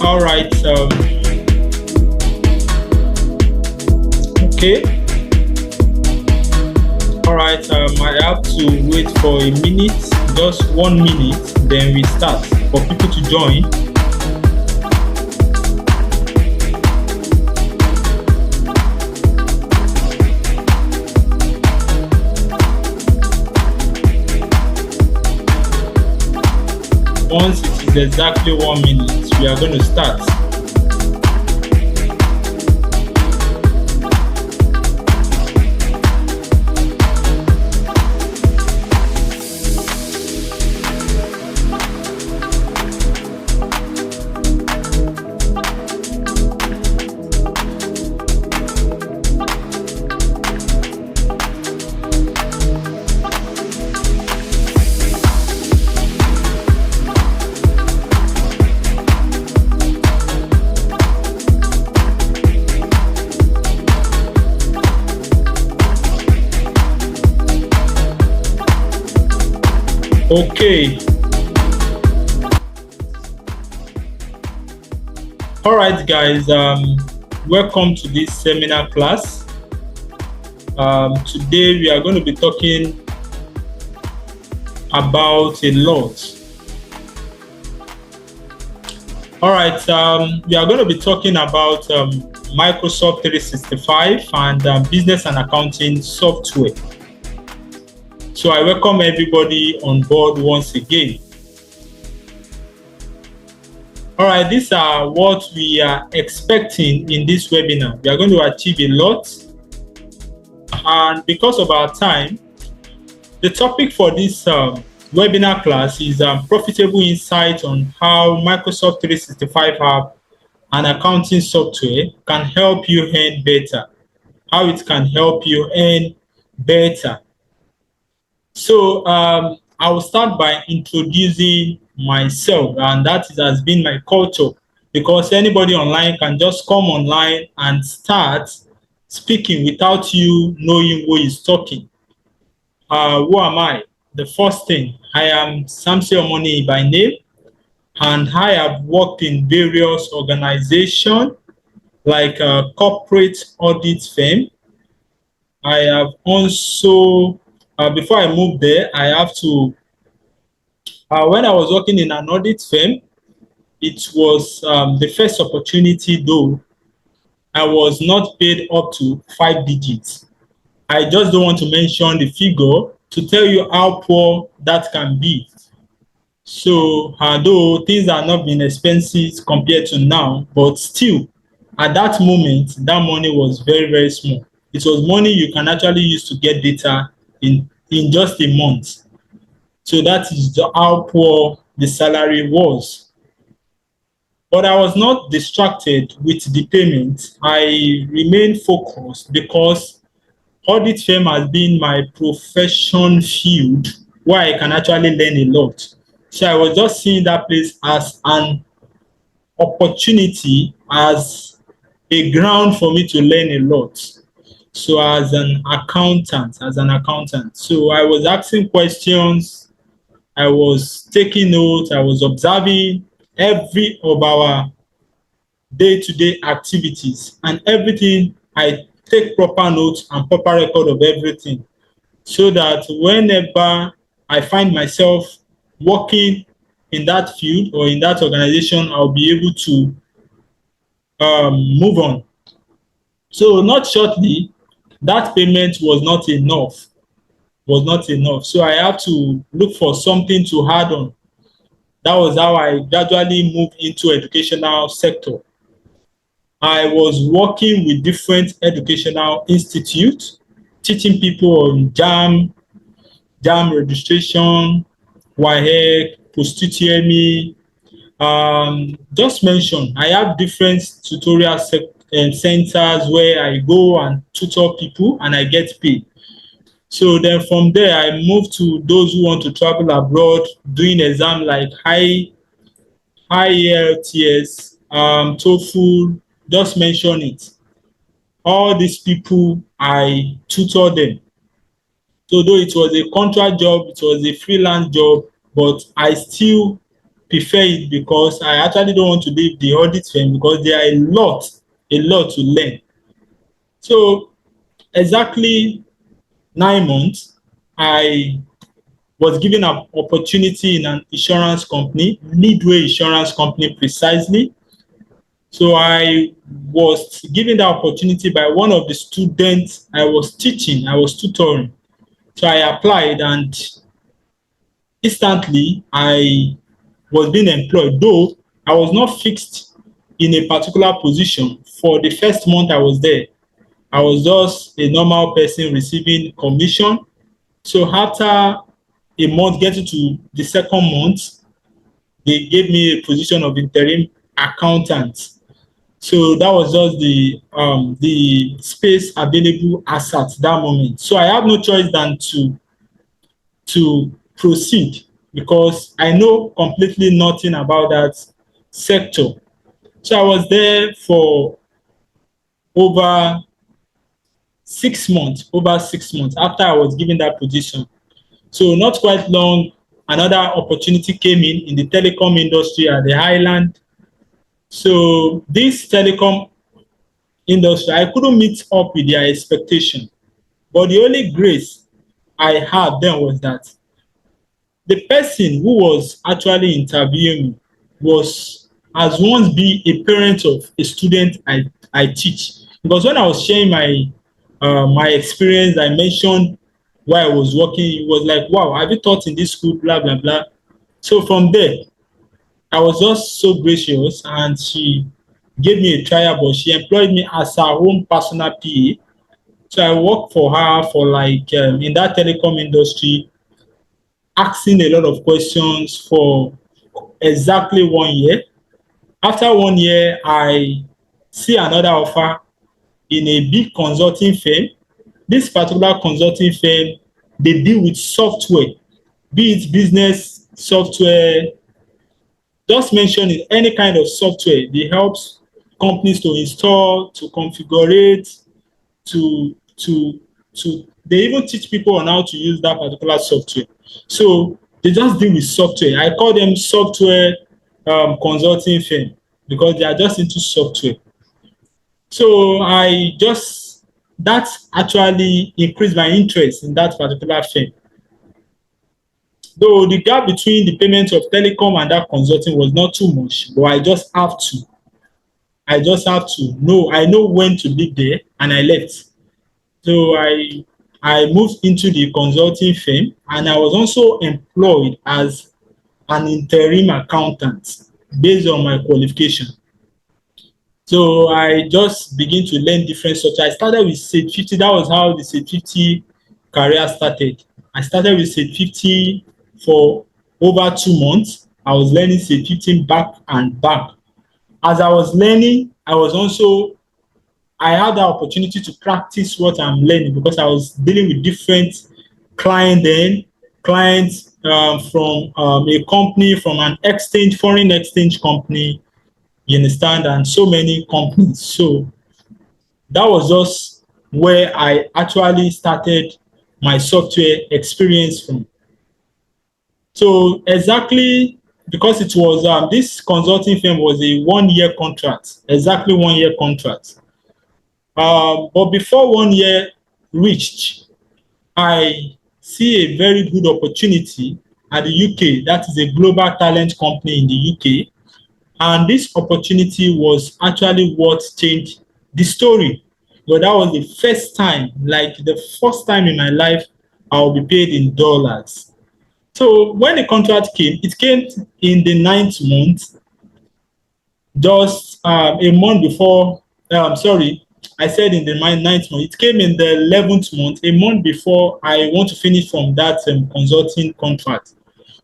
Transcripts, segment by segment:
All right. Okay. All right. I have to wait for a minute, just 1 minute, then we start for people to join. Once it is exactly 1 minute, we are going to start. Okay. All right, guys. Welcome to this seminar class. Today we are going to be talking about a lot. All right. We are going to be talking about Microsoft 365 and business and accounting software. So I welcome everybody on board once again. All right, these are what we are expecting in this webinar. We are going to achieve a lot. And because of our time, the topic for this webinar class is profitable insight on how Microsoft 365 app and accounting software can help you earn better, how it can help you earn better. So I will start by introducing myself, and that has been my culture, because anybody online can just come online and start speaking without you knowing who is talking. Who am I? The first thing, I am Samson Omoni by name, and I have worked in various organizations like a corporate audit firm. I have also before I moved there, I have to, when I was working in an audit firm, it was the first opportunity though. I was not paid up to 5 digits. I just don't want to mention the figure to tell you how poor that can be. So, though things are not being expensive compared to now, but still, at that moment, that money was very, very small. It was money you can actually use to get data in just a month. So that is how poor the salary was. But I was not distracted with the payment. I remained focused because audit firm has been my profession field where I can actually learn a lot. So I was just seeing that place as an opportunity, as a ground for me to learn a lot. So as an accountant, so I was asking questions, I was taking notes, I was observing every of our day-to-day activities and everything. I take proper notes and proper record of everything, so that whenever I find myself working in that field or in that organization, I'll be able to move on. So not shortly, that payment was not enough. So I have to look for something to add on. That was how I gradually moved into educational sector. I was working with different educational institutes, teaching people on JAM registration, WAEC, post-UTME. Just mention, I have different tutorial centers where I go and tutor people and I get paid. So then from there, I moved to those who want to travel abroad, doing exam like high IELTS, TOEFL, just mention it. All these people, I tutor them. So though it was a contract job, it was a freelance job, but I still prefer it because I actually don't want to leave the audit firm because there are a lot to learn. So exactly 9 months, I was given an opportunity in an insurance company, Midway Insurance Company precisely. So I was given the opportunity by one of the students I was teaching, I was tutoring. So I applied and instantly I was being employed, though I was not fixed in a particular position. For the first month I was there, I was just a normal person receiving commission. So after a month, getting to the second month, they gave me a position of interim accountant. So that was just the space available as at that moment. So I have no choice than to proceed because I know completely nothing about that sector. So I was there for over 6 months, over 6 months after I was given that position. So not quite long, another opportunity came in the telecom industry at the island. So this telecom industry, I couldn't meet up with their expectation. But the only grace I had then was that the person who was actually interviewing me was has once been a parent of a student I teach. Because when I was sharing my experience, I mentioned where I was working. He was like, "Wow, have you taught in this school?" Blah blah blah. So from there, I was just so gracious, and she gave me a trial, but she employed me as her own personal PA. So I worked for her for like in that telecom industry, asking a lot of questions for exactly 1 year. After 1 year, I see another offer in a big consulting firm. This particular consulting firm, they deal with software, be it business software, just mentioning any kind of software. They helps companies to install, to configure, to they even teach people on how to use that particular software. So they just deal with software. I call them software consulting firm because they are just into software. So I just that actually increased my interest in that particular firm. Though the gap between the payment of telecom and that consulting was not too much, but I just have to know. I know when to leave there, and I left. So I moved into the consulting firm, and I was also employed as an interim accountant based on my qualification. So I just begin to learn different software. I started with Sage 50. That was how the Sage 50 career started. I started with Sage 50 for over 2 months. I was learning Sage 50 back and back. As I was learning, I had the opportunity to practice what I'm learning because I was dealing with different clients from a company, from an foreign exchange company, you understand, and so many companies. So that was just where I actually started my software experience from. So exactly because it was this consulting firm was a 1 year contract, exactly 1 year contract. But before 1 year reached, I see a very good opportunity at the UK. That is a global talent company in the UK. And this opportunity was actually what changed the story. But that was the first time, like the first time in my life, I will be paid in dollars. So when the contract came, it came in the 9th month, just a month before. Sorry, I said in the 9th month. It came in the 11th month, a month before I want to finish from that consulting contract.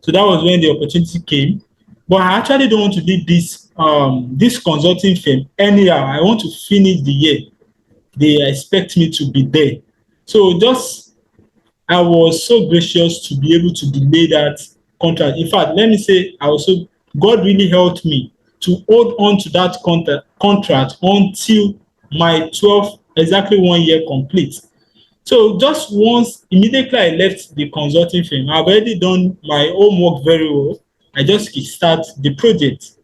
So that was when the opportunity came. But I actually don't want to leave this consulting firm anyhow. I want to finish the year. They expect me to be there. So just I was so gracious to be able to delay that contract. In fact, let me say God really helped me to hold on to that contract until my 12 exactly 1 year complete. So just once immediately I left the consulting firm, I've already done my homework very well. I just start the project.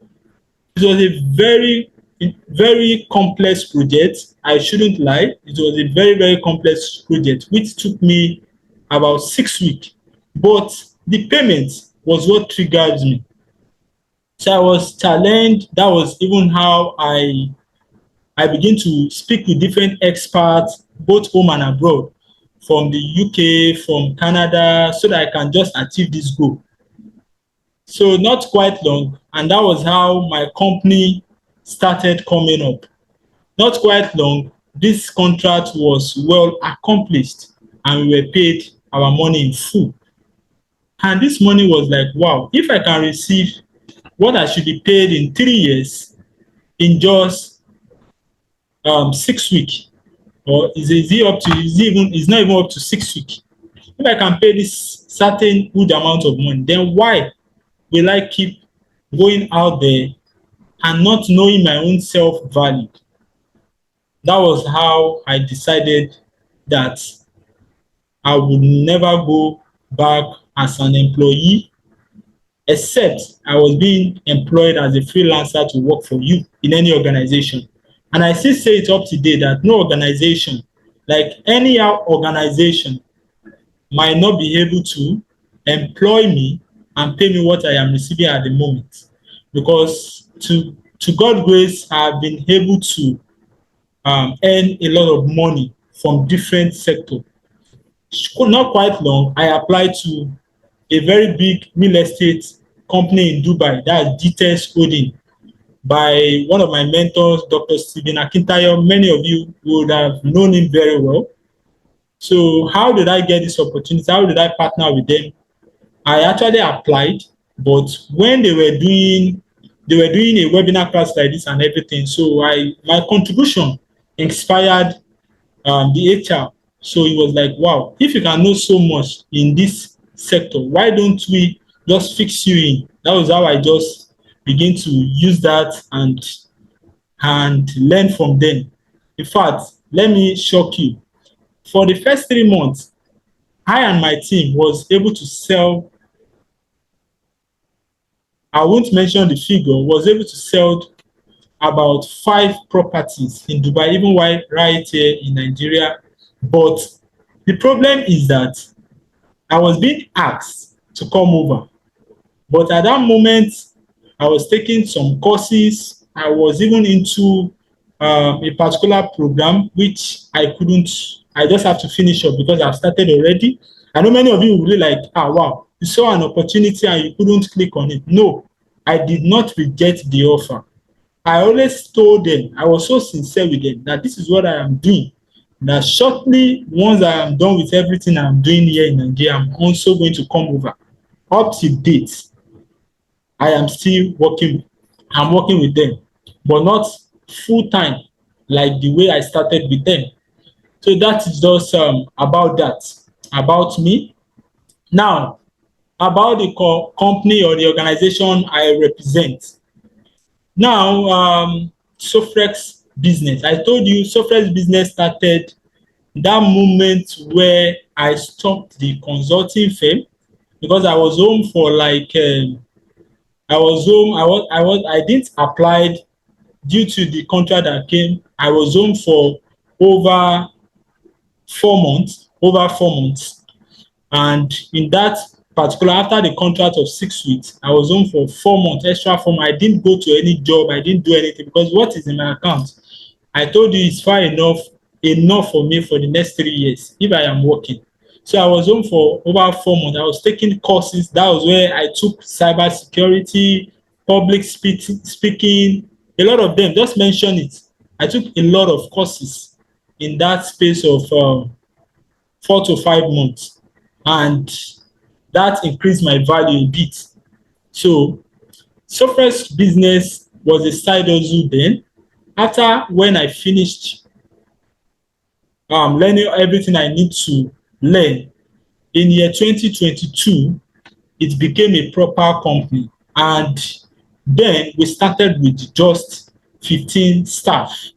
It was a very complex project. I shouldn't lie. It was a very complex project, which took me about 6 weeks. But the payment was what triggered me. So I was challenged. That was even how I began to speak with different experts, both home and abroad, from the UK, from Canada, so that I can just achieve this goal. So not quite long, and that was how my company started coming up. Not quite long, this contract was well accomplished, and we were paid our money in full. And this money was like, wow, if I can receive what I should be paid in 3 years in just 6 weeks, or is it up to is not even up to 6 weeks. If I can pay this certain good amount of money, then why will I keep going out there and not knowing my own self-value? That was how I decided that I would never go back as an employee, except I was being employed as a freelancer to work for you in any organization. And I still say it up to date that no organization, like any organization, might not be able to employ me and pay me what I am receiving at the moment. Because to God's grace, I have been able to earn a lot of money from different sectors. Not quite long, I applied to a very big real estate company in Dubai, that's DTES Holding, by one of my mentors, Dr. Stephen Akintayo. Many of you would have known him very well. So how did I get this opportunity? How did I partner with them? I actually applied, but when they were doing a webinar class like this and everything, so my contribution inspired the HR. So it was like, wow, if you can know so much in this sector, why don't we just fix you in? That was how I just began to use that and learn from them. In fact, let me shock you. For the first 3 months, I and my team was able to sell, I won't mention the figure, was able to sell about 5 properties in Dubai, even while right here in Nigeria. But the problem is that I was being asked to come over. But at that moment, I was taking some courses. I was even into a particular program, which I just have to finish up because I've started already. I know many of you will be like, wow, you saw an opportunity and you couldn't click on it. No, I did not reject the offer. I always told them, I was so sincere with them, that this is what I am doing. That shortly, once I am done with everything I'm doing here in Nigeria, I'm also going to come over. Up to date, I am still working. I'm working with them, but not full time like the way I started with them. So that is just about that, about me. Now, about the company or the organization I represent. Now, Sofrex business. I told you Sofrex business started that moment where I stopped the consulting firm because I was home for like I was home. I didn't apply due to the contract that came. I was home for over 4 months. And in that particular, after the contract of 6 weeks, I was home for 4 months, extra 4 months. I didn't go to any job. I didn't do anything because what is in my account? I told you it's far enough for me for the next 3 years if I am working. So I was home for over 4 months. I was taking courses. That was where I took cybersecurity, public speaking, a lot of them. Just mention it. I took a lot of courses in that space of 4 to 5 months. And that increased my value a bit. So Sofrex business was a side hustle then. After when I finished learning everything I need to learn, in year 2022, it became a proper company. And then we started with just 15 staff,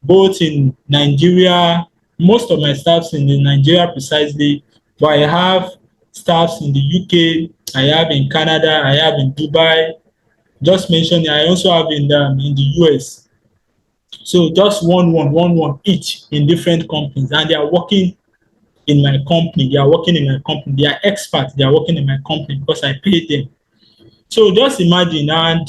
both in Nigeria, most of my staffs in Nigeria precisely, but I have staffs in the UK, I have in Canada, I have in Dubai. Just mentioned, I also have in the US. So just one each in different companies, and they are working in my company. They are working in my company. They are experts. They are working in my company because I paid them. So just imagine, and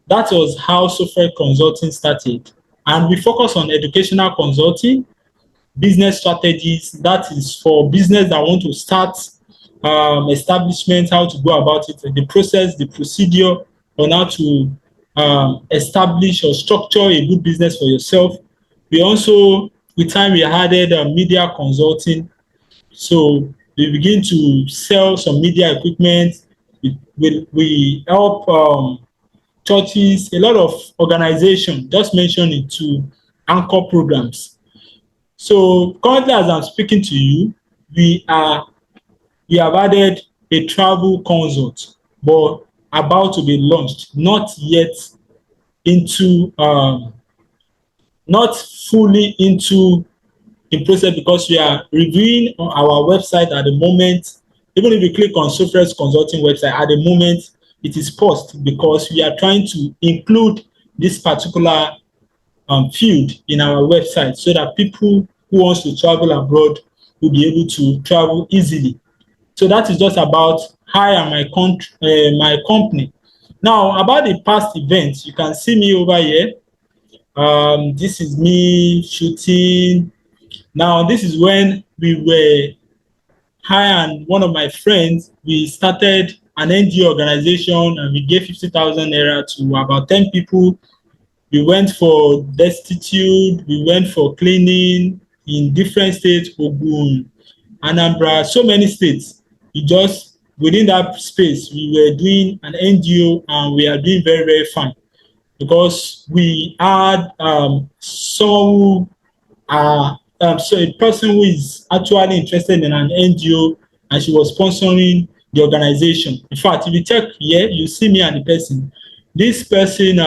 that was how Software Consulting started. And we focus on educational consulting, business strategies. That is for business that want to start establishment, how to go about it, the process, the procedure on how to establish or structure a good business for yourself. We also, with time, we added media consulting. So we begin to sell some media equipment. We help churches, a lot of organizations, just mention it, to anchor programs. So currently, as I'm speaking to you, we are we have added a travel consult, but about to be launched, not yet into not fully into the process, because we are reviewing on our website at the moment. Even if you click on Sophres Consulting website at the moment, it is paused because we are trying to include this particular field in our website so that people who wants to travel abroad will be able to travel easily. So that is just about I and my company. Now, about the past events, you can see me over here. This is me shooting. Now, this is when we were, I and one of my friends, we started an NGO organization, and we gave 50,000 naira to about 10 people. We went for destitute, we went for cleaning in different states, Ogun, Anambra, so many states. We just, within that space, we were doing an NGO, and we are doing very, very fine because we had some so a person who is actually interested in an NGO, and she was sponsoring the organization. In fact, if you check here, you see me and the person. This person,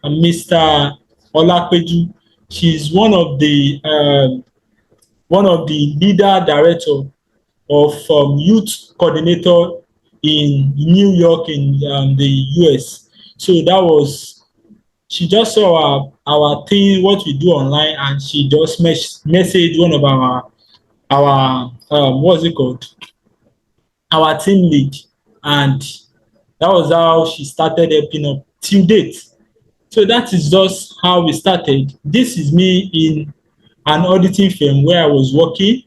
Mr. Olapeju, she's one of the leader director of youth coordinator in New York in the US. So that was, she just saw our thing, what we do online, and she just messaged one of our what's it called, our team lead, and that was how she started helping up till date. So that is just how we started. This is me in an auditing firm where I was working,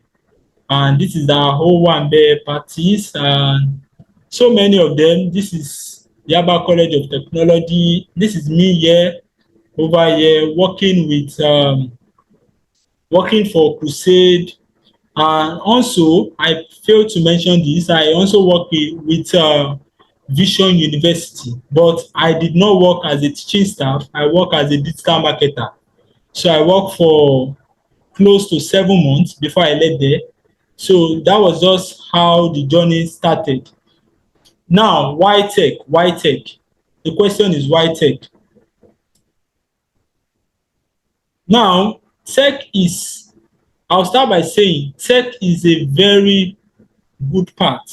and this is our whole Wambe parties, and so many of them. This is Yaba College of Technology. This is me here, over here, working for Crusade. And also, I failed to mention this, I also work with Vision University, but I did not work as a teaching staff. I work as a digital marketer. So I worked for close to 7 months before I left there. So that was just how the journey started. Now, why tech? Why tech? The question is, why tech? Now, I'll start by saying tech is a very good part.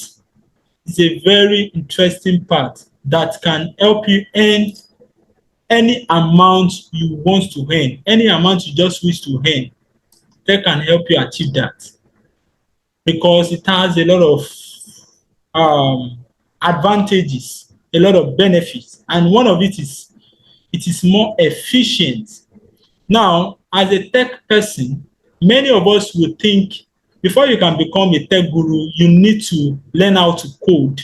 It's a very interesting part that can help you earn any amount you want to earn, any amount you just wish to earn. Tech can help you achieve that because it has a lot of advantages, a lot of benefits, and one of it is more efficient. Now, as a tech person, many of us will think before you can become a tech guru, you need to learn how to code.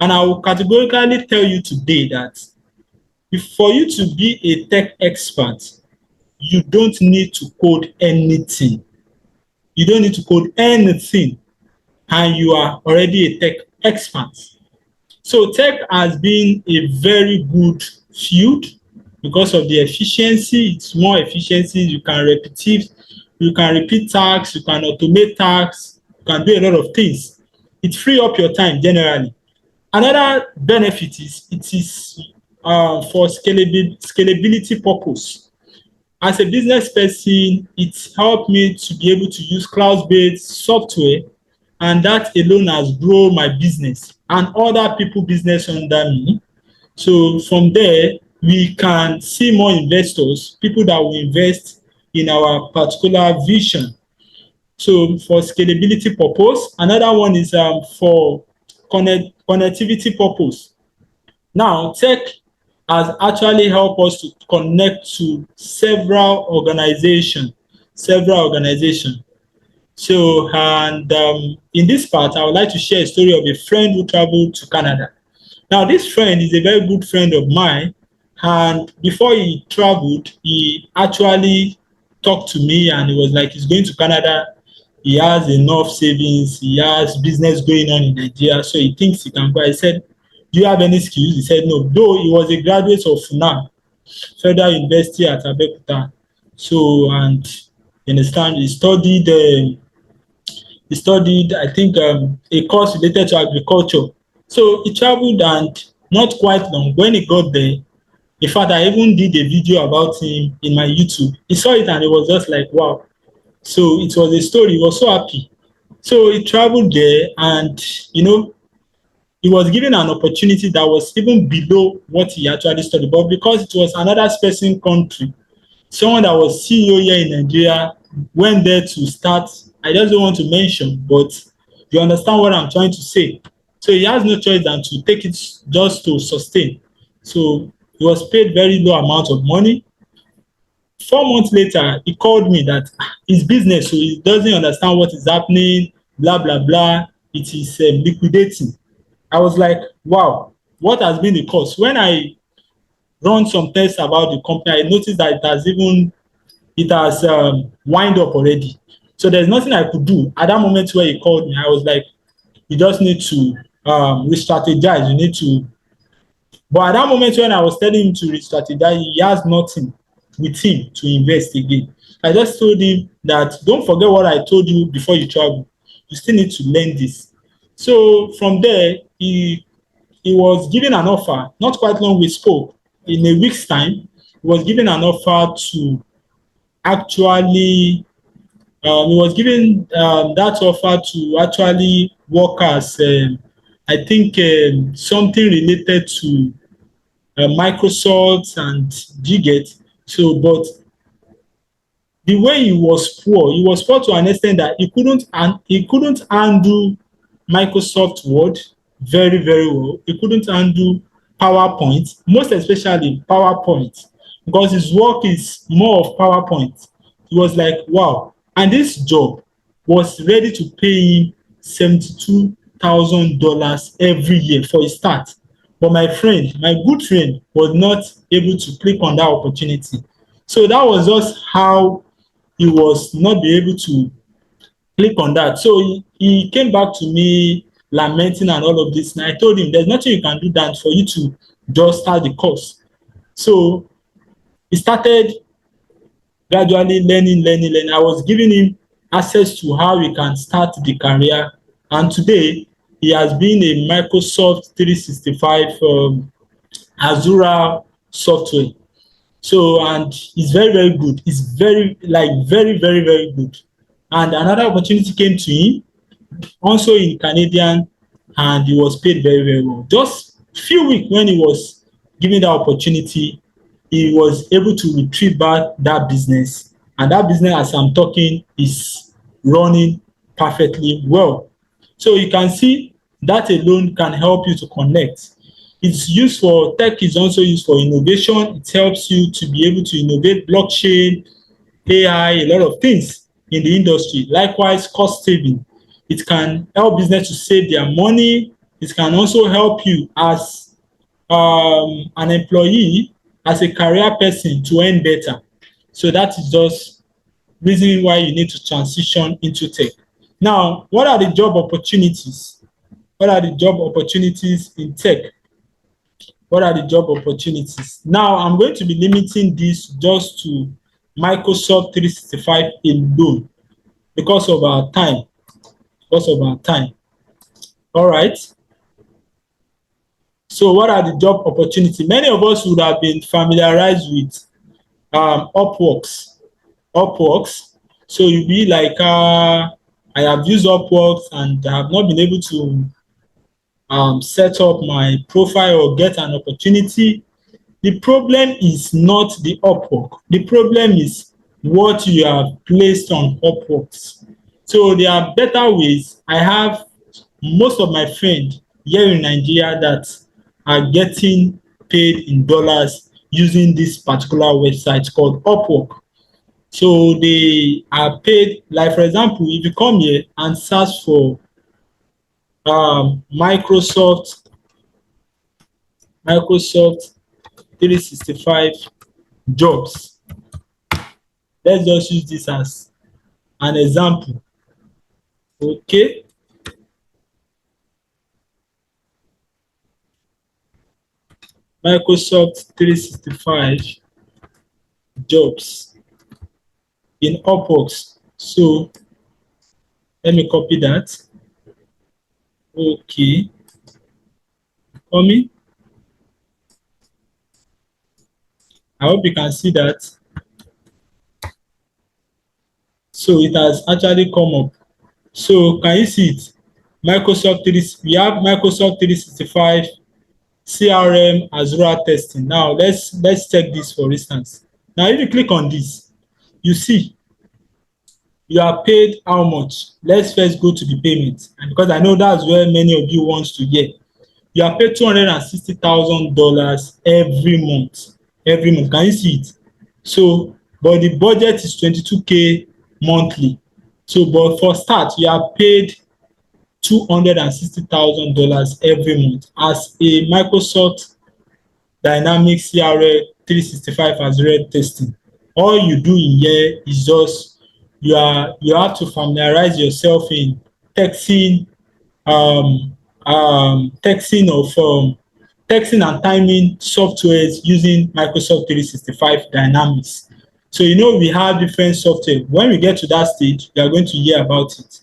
And I will categorically tell you today that for you to be a tech expert, you don't need to code anything. You don't need to code anything, and you are already a tech expert. So tech has been a very good field because of the efficiency. It's more efficiency. You can repeat tasks, you can automate tasks, you can do a lot of things. It free up your time generally. Another benefit is it is for scalability purpose. As a business person, it helped me to be able to use cloud-based software, and that alone has grown my business. and other people business under me. So from there, we can see more investors, people that will invest in our particular vision. So for scalability purpose, another one is for connectivity purpose. Now, tech has actually helped us to connect to several organizations, several organizations. So, and in this part, I would like to share a story of a friend who traveled to Canada. Now, this friend is a very good friend of mine, and before he traveled, he actually talked to me, and he was like, he's going to Canada. He has enough savings. He has business going on in Nigeria, so he thinks he can go. I said, "Do you have any skills?" He said, "No." Though he was a graduate of FUNAB, Federal University at Abeokuta. So, and you understand, he studied, I think, a course related to agriculture. So he traveled, and not quite long when he got there. In fact, I even did a video about him in my YouTube. He saw it and he was just like, wow. So it was a story. He was so happy. So he traveled there, and he was given an opportunity that was even below what he actually studied. But because it was another specific country, someone that was CEO here in Nigeria went there to start. I just don't want to mention, but you understand what I'm trying to say. So he has no choice than to take it just to sustain. So he was paid very low amount of money. 4 months later, he called me that his business, so he doesn't understand what is happening, blah, blah, blah. It is liquidating. I was like, wow, what has been the cost? When I run some tests about the company, I noticed that it has wind up already. So there's nothing I could do. At that moment where he called me, I was like, you just need to re-strategize. You need to. But at that moment when I was telling him to re-strategize, he has nothing with him to invest again. I just told him that don't forget what I told you before you travel. You still need to learn this. So from there, he was given an offer. Not quite long we spoke. In a week's time, he was given an offer to actually he was given that offer to actually work as I think something related to Microsoft and Gigate. So, but the way he was poor to an extent that he couldn't handle Microsoft Word very, very well. He couldn't handle PowerPoint, most especially PowerPoint, because his work is more of PowerPoint. He was like, wow. And this job was ready to pay him $72,000 every year for a start. But my friend, my good friend, was not able to click on that opportunity. So that was just how he was not be able to click on that. So he came back to me lamenting and all of this. And I told him there's nothing you can do than for you to just start the course. So he started gradually learning. I was giving him access to how he can start the career. And today, he has been a Microsoft 365 Azure software. So, and it's very, very good. It's very, like, very, very, very good. And another opportunity came to him, also in Canadian, and he was paid very, very well. Just few weeks when he was given that opportunity, he was able to retrieve back that business. And that business, as I'm talking, is running perfectly well. So you can see that alone can help you to connect. It's used for tech, is also used for innovation. It helps you to be able to innovate blockchain, AI, a lot of things in the industry. Likewise, cost saving. It can help business to save their money. It can also help you as an employee, as a career person, to earn better. So that is just reason why you need to transition into tech. Now, what are the job opportunities? What are the job opportunities in tech? What are the job opportunities? Now, I'm going to be limiting this just to Microsoft 365 alone because of our time. Because of our time. All right. So what are the job opportunities? Many of us would have been familiarized with Upworks. Upworks. So you'll be like, I have used Upworks and I have not been able to set up my profile or get an opportunity. The problem is not the Upwork. The problem is what you have placed on Upwork. So there are better ways. I have most of my friends here in Nigeria that are getting paid in dollars using this particular website called Upwork. So they are paid, like for example, if you come here and search for Microsoft 365 jobs. Let's just use this as an example. Okay. Microsoft 365 jobs in Upwork. So let me copy that. Okay. Coming. I hope you can see that. So it has actually come up. So can you see it? We have Microsoft 365 CRM Azure testing. Now let's check this for instance. Now if you click on this, you see you are paid how much. Let's first go to the payment, and because I know that's where many of you want to get. You are paid $260,000 every month. Every month. Can you see it? So, but the budget is 22K monthly. So, but for start, you are paid $260,000 every month as a Microsoft Dynamics CRM 365 Azure testing. All you do in here is just you have to familiarize yourself in texting, texting and timing softwares using Microsoft 365 Dynamics. So we have different software. When we get to that stage, you are going to hear about it.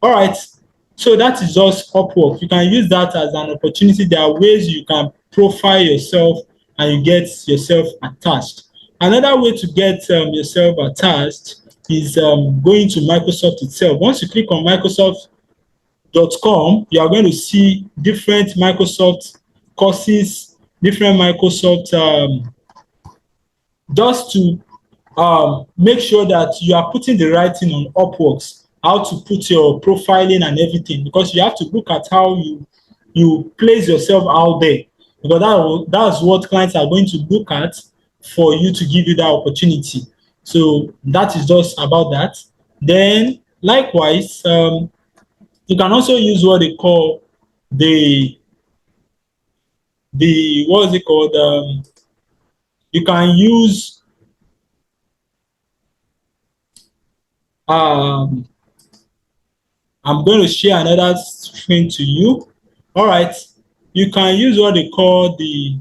All right. So that is just Upwork. You can use that as an opportunity. There are ways you can profile yourself and you get yourself attached. Another way to get yourself attached is going to Microsoft itself. Once you click on Microsoft.com, you are going to see different Microsoft courses, different Microsoft, just to make sure that you are putting the right thing on Upwork, how to put your profiling and everything, because you have to look at how you place yourself out there, because that's what clients are going to look at for you to give you that opportunity. So that is just about that. Then likewise, you can also use what they call the what is it called? You can use I'm going to share another screen to you. All right, you can use what they call the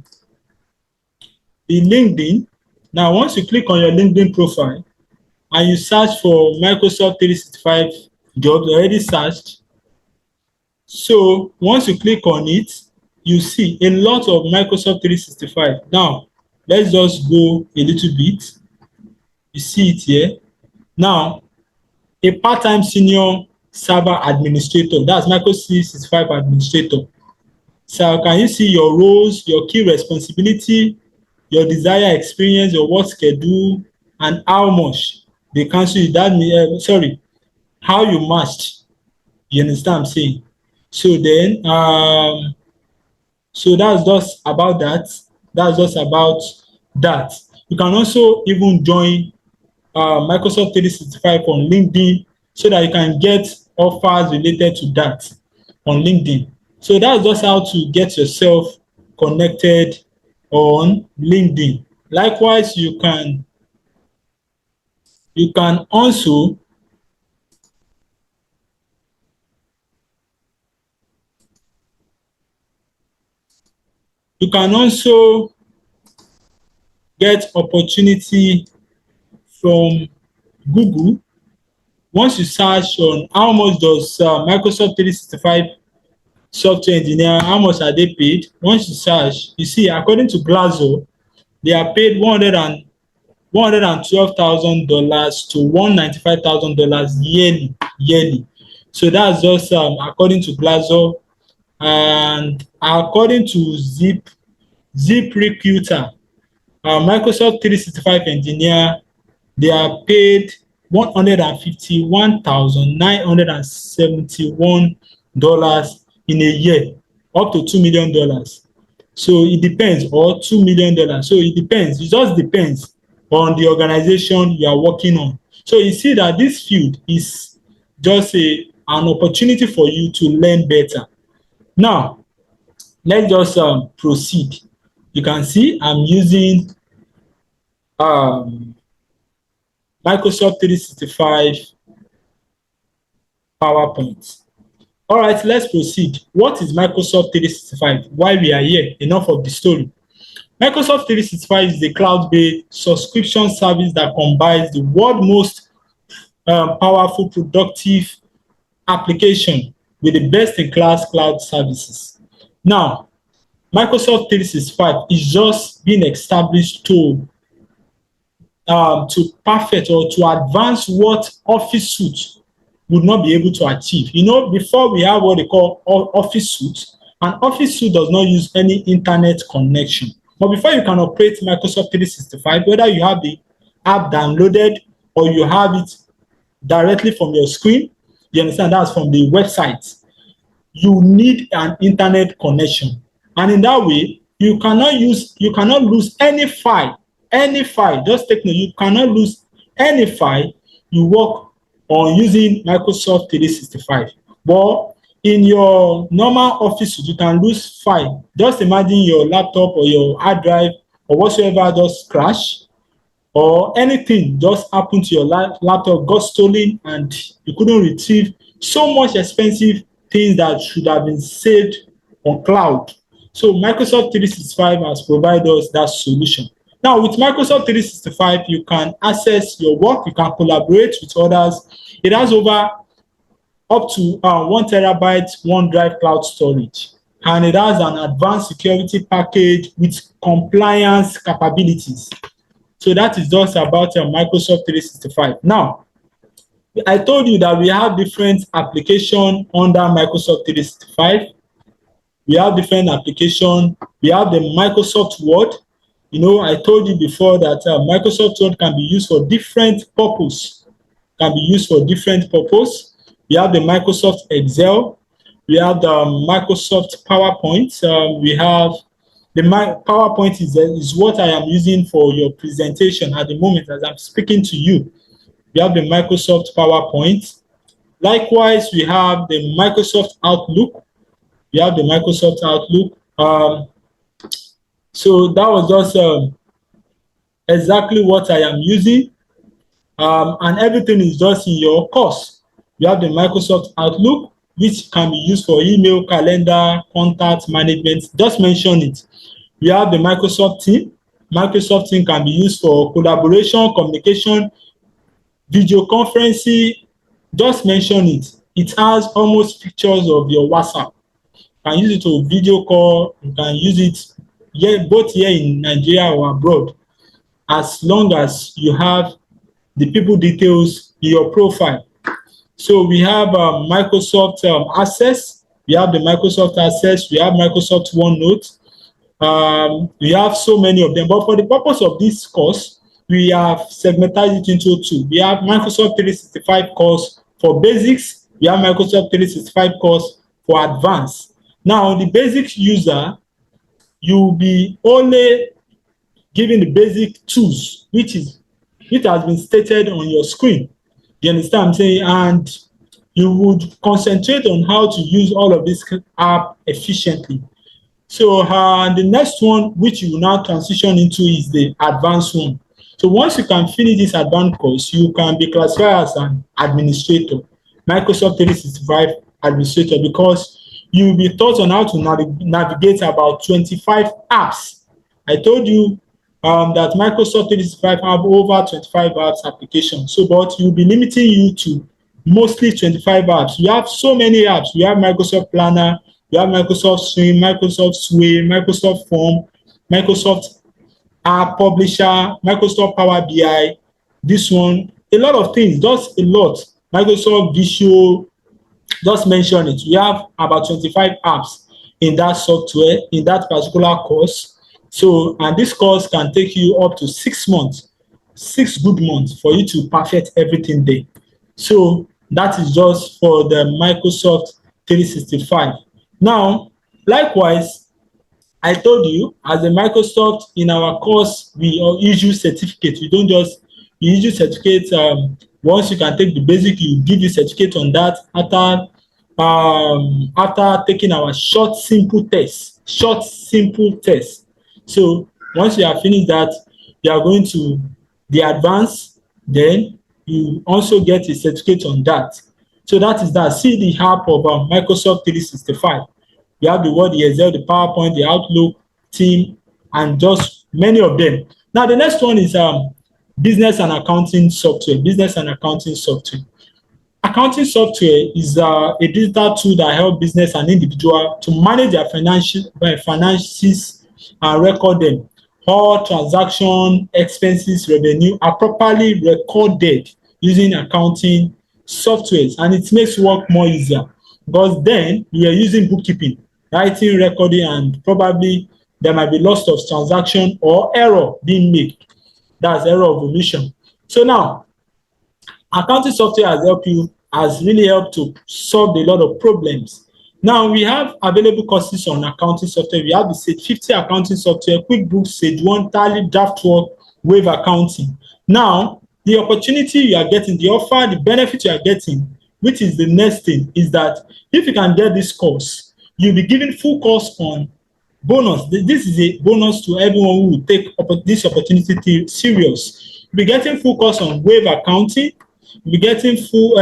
LinkedIn. Now, once you click on your LinkedIn profile and you search for Microsoft 365 jobs, already searched. So once you click on it, you see a lot of Microsoft 365. Now, let's just go a little bit. You see it here. Now, a part-time senior server administrator, that's Microsoft 365 administrator. So can you see your roles, your key responsibility, your desired experience, your work schedule, and how much they cancel you? That how you matched. You understand what I'm saying? So then, so that's just about that. That's just about that. You can also even join Microsoft 365 on LinkedIn so that you can get offers related to that on LinkedIn. So that's just how to get yourself connected on LinkedIn. Likewise, you can also get opportunity from Google. Once you search on how much does Microsoft 365 software engineer, how much are they paid? Once you search, you see according to Glassdoor, they are paid $112,000 to $195,000 yearly. So that's just according to Glassdoor. And according to ZipRecruiter, Microsoft 365 engineer, they are paid $151,971 in a year, up to $2 million. So it depends, or $2 million. So it depends. It just depends on the organization you are working on. So you see that this field is just an opportunity for you to learn better. Now, let's just proceed. You can see I'm using um, Microsoft 365 PowerPoint. All right, let's proceed. What is Microsoft 365? Why we are here? Enough of the story. Microsoft 365 is a cloud-based subscription service that combines the world's most powerful, productive application with the best-in-class cloud services. Now, Microsoft 365 is just being established to perfect or to advance what Office Suite would not be able to achieve. You know, before we have what they call Office Suite, and Office Suite does not use any internet connection. But before you can operate Microsoft 365, whether you have the app downloaded or you have it directly from your screen, you understand, that's from the website, you need an internet connection. And in that way, you cannot lose any file. Just take note, you cannot lose any file you work on using Microsoft 365. But in your normal office, you can lose file. Just imagine your laptop or your hard drive or whatsoever just crash, or anything just happen to your laptop, got stolen, and you couldn't retrieve so much expensive things that should have been saved on cloud. So Microsoft 365 has provided us that solution. Now, with Microsoft 365, you can access your work, you can collaborate with others. It has up to 1 terabyte OneDrive cloud storage, and it has an advanced security package with compliance capabilities. So that is just about Microsoft 365. Now, I told you that we have different applications under Microsoft 365. We have different applications. We have the Microsoft Word. You know, I told you before that Microsoft Word can be used for different purpose. We have the Microsoft Excel. We have the Microsoft PowerPoint. We have the PowerPoint is what I am using for your presentation at the moment as I'm speaking to you. We have the Microsoft PowerPoint. Likewise, we have the Microsoft Outlook. So that was just exactly what I am using. And everything is just in your course. You have the Microsoft Outlook, which can be used for email, calendar, contact management. Just mention it. We have the Microsoft Team. Microsoft Team can be used for collaboration, communication, video conferencing. Just mention it. It has almost pictures of your WhatsApp. You can use it to video call. You can use it both here in Nigeria or abroad, as long as you have the people details in your profile. So we have Microsoft Access. We have the Microsoft Access. We have Microsoft OneNote. We have so many of them. But for the purpose of this course, we have segmented it into two. We have Microsoft 365 course for basics. We have Microsoft 365 course for advanced. Now, the basic user, you'll be only given the basic tools, which has been stated on your screen. You understand what I'm saying? And you would concentrate on how to use all of this app efficiently. So the next one, which you will now transition into, is the advanced one. So once you can finish this advanced course, you can be classified as an administrator, Microsoft 365 administrator, because you will be taught on how to navigate about 25 apps. I told you that Microsoft 365 have over 25 apps applications. So, but you'll be limiting you to mostly 25 apps. You have so many apps. You have Microsoft Planner, you have Microsoft Stream, Microsoft Sway, Microsoft Form, Microsoft App Publisher, Microsoft Power BI. This one, a lot of things, just a lot. Microsoft Visual, just mention it. We have about 25 apps. in that software, in that particular course. So, and this course can take you up to 6 months, 6 good months for you to perfect everything there. So that is just for the Microsoft 365. Now, likewise, I told you, as a Microsoft, in our course, we issue certificates. We don't just we issue certificates. Once you can take the basic, you give you certificate on that after taking our short simple test. Short simple test. So once you have finished that, you are going to the advanced. Then you also get a certificate on that. So that is that. See the app of Microsoft 365. You have the Word, the Excel, the PowerPoint, the Outlook, Team, and just many of them. Now, the next one is business and accounting software. Business and accounting software. Accounting software is a digital tool that helps business and individual to manage their finances and record them. All transaction, expenses, revenue are properly recorded using accounting softwares, and it makes work more easier because then you are using bookkeeping, writing, recording, and probably there might be loss of transaction or error being made. That's error of omission. So now, accounting software has really helped to solve a lot of problems. Now we have available courses on accounting software. We have the Sage 50 accounting software, QuickBooks, Sage 1, Tally, DraftWork, Wave Accounting. Now, the opportunity you are getting, the offer, the benefit you are getting, which is the next thing, is that if you can get this course, you'll be given full course on bonus. This is a bonus to everyone who will take this opportunity serious. You'll be getting full course on Wave Accounting. You'll be getting full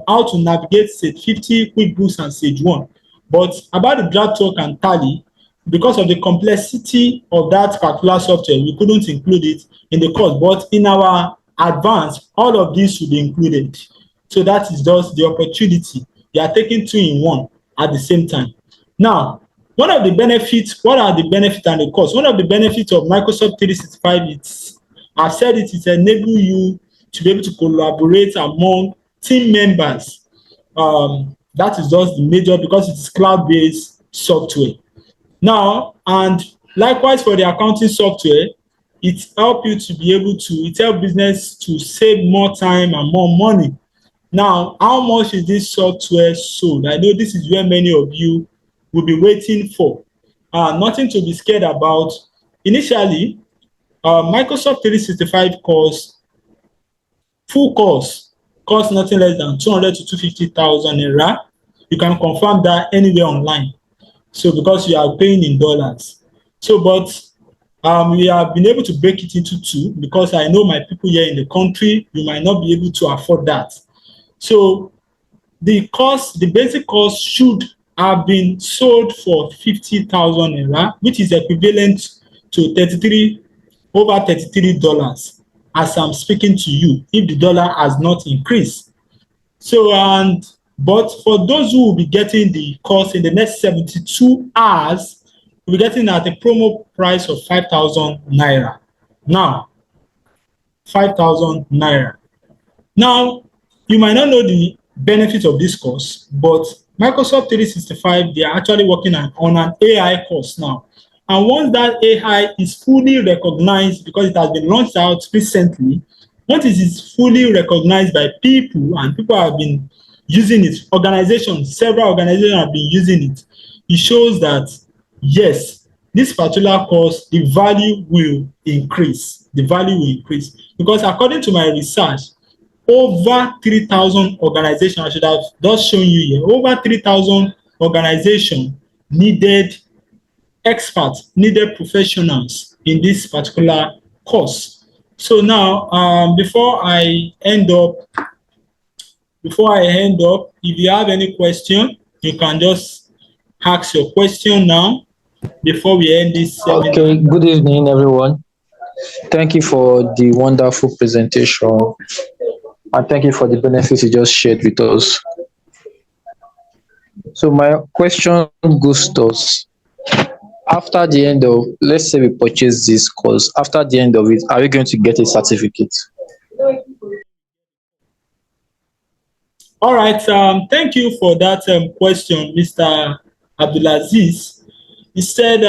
how to navigate Sage 50, QuickBooks, and Sage 1. But about the DraftWork and Tally, because of the complexity of that particular software, we couldn't include it in the course. But in our advance, all of these should be included. So that is just the opportunity. You are taking two in one at the same time. Now, one of the benefits, what are the benefits and the costs? One of the benefits of Microsoft 365 is, I've said it, it enables you to be able to collaborate among team members. That is just the major, because it's cloud-based software. Now, and likewise for the accounting software, it helps you to be able to, it helps business to save more time and more money. Now, how much is this software sold? I know this is where many of you will be waiting for. Nothing to be scared about. Initially, Microsoft 365 course, full course, costs nothing less than 200 to 250,000 naira. You can confirm that anywhere online. So because you are paying in dollars. So, but we have been able to break it into two, because I know my people here in the country, you might not be able to afford that. So the cost, the basic cost should have been sold for 50,000 naira, which is equivalent to over $33 as I'm speaking to you, if the dollar has not increased. So, but for those who will be getting the course in the next 72 hours, we'll be getting at a promo price of 5,000 naira. Now, 5,000 naira. Now, you might not know the benefit of this course, but Microsoft 365, they are actually working on an AI course now. And once that AI is fully recognized, because it has been launched out recently, once it is fully recognized by people and people have been using it, several organizations have been using it, it shows that, yes, this particular course, the value will increase. The value will increase. Because according to my research, over 3,000 organizations, I should have just shown you here, over 3,000 organizations needed experts, needed professionals in this particular course. So now, before I end up, if you have any question, you can just ask your question now before we end this seminar. Okay, good evening, everyone. Thank you for the wonderful presentation, and thank you for the benefits you just shared with us. So my question goes thus: after the end of, let's say we purchase this course, after the end of it, are we going to get a certificate? All right. Thank you for that question, Mr. Abdulaziz. he said,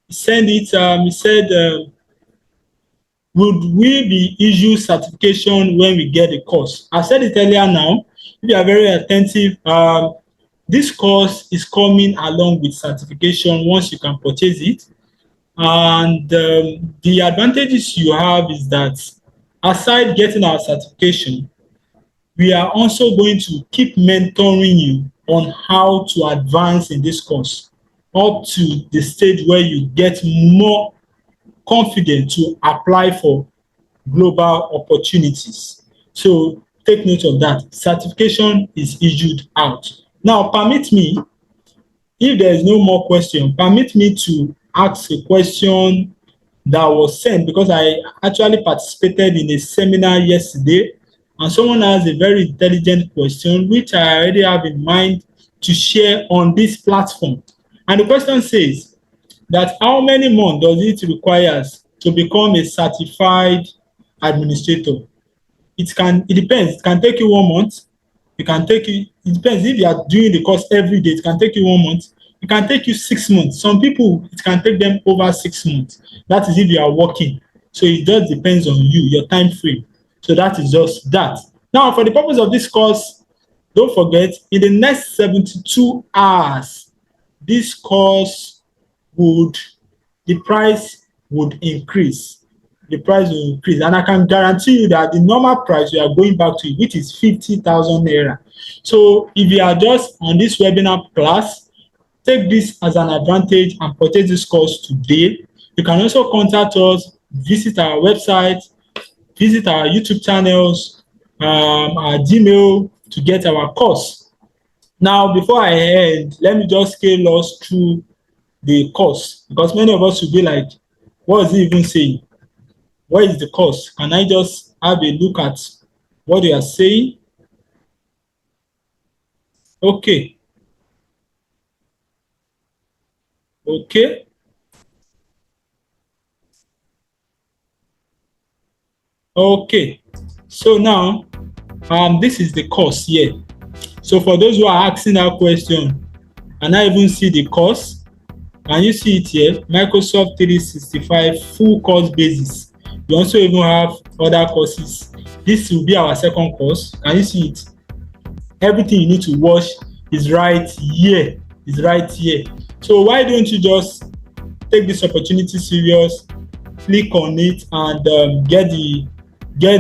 he said, would we be issue certification when we get the course? I said it earlier now. If you are very attentive, this course is coming along with certification once you can purchase it. And the advantages you have is that aside getting our certification, we are also going to keep mentoring you on how to advance in this course up to the stage where you get more confident to apply for global opportunities. So take note of that. Certification is issued out. Now, permit me, if there is no more question, permit me to ask a question that was sent because I actually participated in a seminar yesterday and someone has a very intelligent question which I already have in mind to share on this platform. And the question says that how many months does it require to become a certified administrator? It depends. It can take you 1 month. It depends if you are doing the course every day. It can take you 1 month. It can take you 6 months. Some people, it can take them over 6 months. That is if you are working. So it just depends on you, your time frame. So that is just that. Now, for the purpose of this course, don't forget, in the next 72 hours, this course the price would increase. The price will increase. And I can guarantee you that the normal price we are going back to, which is 50,000 naira. So if you are just on this webinar class, take this as an advantage and purchase this course today. You can also contact us, visit our website, visit our YouTube channels, our Gmail to get our course. Now, before I end, let me just scale us through the course because many of us will be like, what is he even saying? What is the course? Can I just have a look at what they are saying? Okay. Okay. Okay. So now, this is the course here. So for those who are asking that question, and I even see the course, can you see it here? Microsoft 365 full course basis. We also even have other courses. This will be our second course. Can you see it? Everything you need to watch is right here. Is right here. So why don't you just take this opportunity serious, click on it, and get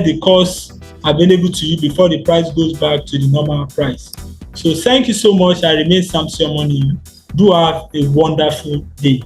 the course available to you before the price goes back to the normal price. So thank you so much. I remain Samson Money. Do have a wonderful day.